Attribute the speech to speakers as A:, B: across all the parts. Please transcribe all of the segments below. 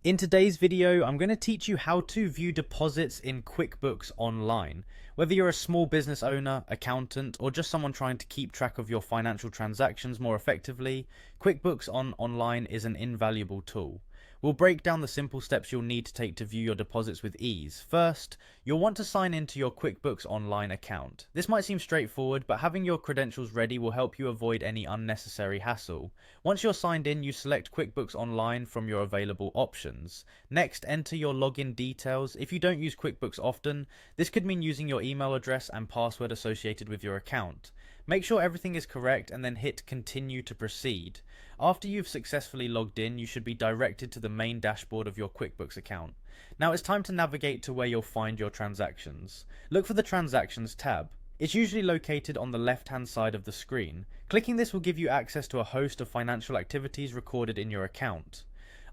A: In today's video, I'm going to teach you how to view deposits in QuickBooks Online. Whether you're a small business owner, accountant, or just someone trying to keep track of your financial transactions more effectively, QuickBooks Online is an invaluable tool. We'll break down the simple steps you'll need to take to view your deposits with ease. First, you'll want to sign into your QuickBooks Online account. This might seem straightforward, but having your credentials ready will help you avoid any unnecessary hassle. Once you're signed in, you select QuickBooks Online from your available options. Next, enter your login details. If you don't use QuickBooks often, this could mean using your email address and password associated with your account. Make sure everything is correct and then hit continue to proceed. After you've successfully logged in, you should be directed to the main dashboard of your QuickBooks account. Now it's time to navigate to where you'll find your transactions. Look for the Transactions tab. It's usually located on the left-hand side of the screen. Clicking this will give you access to a host of financial activities recorded in your account.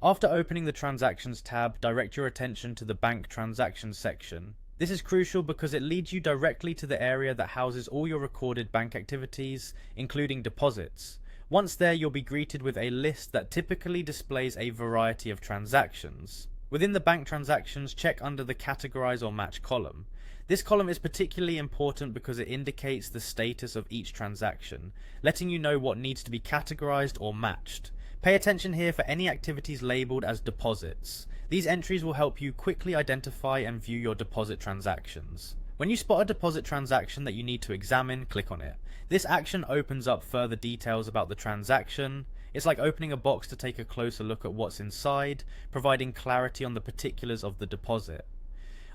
A: After opening the Transactions tab, direct your attention to the Bank Transactions section. This is crucial because it leads you directly to the area that houses all your recorded bank activities, including deposits. Once there, you'll be greeted with a list that typically displays a variety of transactions. Within the bank transactions, check under the Categorize or Match column. This column is particularly important because it indicates the status of each transaction, letting you know what needs to be categorized or matched. Pay attention here for any activities labeled as deposits. These entries will help you quickly identify and view your deposit transactions. When you spot a deposit transaction that you need to examine, click on it. This action opens up further details about the transaction. It's like opening a box to take a closer look at what's inside, providing clarity on the particulars of the deposit.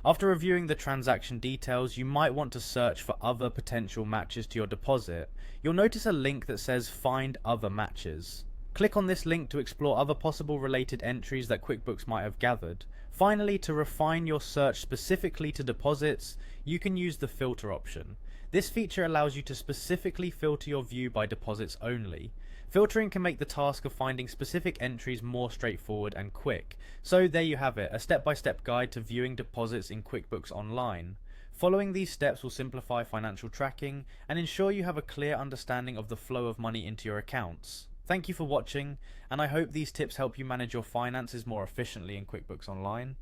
A: After reviewing the transaction details, you might want to search for other potential matches to your deposit. You'll notice a link that says Find Other Matches. Click on this link to explore other possible related entries that QuickBooks might have gathered. Finally, to refine your search specifically to deposits, you can use the filter option. This feature allows you to specifically filter your view by deposits only. Filtering can make the task of finding specific entries more straightforward and quick. So there you have it, a step-by-step guide to viewing deposits in QuickBooks Online. Following these steps will simplify financial tracking and ensure you have a clear understanding of the flow of money into your accounts. Thank you for watching, and I hope these tips help you manage your finances more efficiently in QuickBooks Online.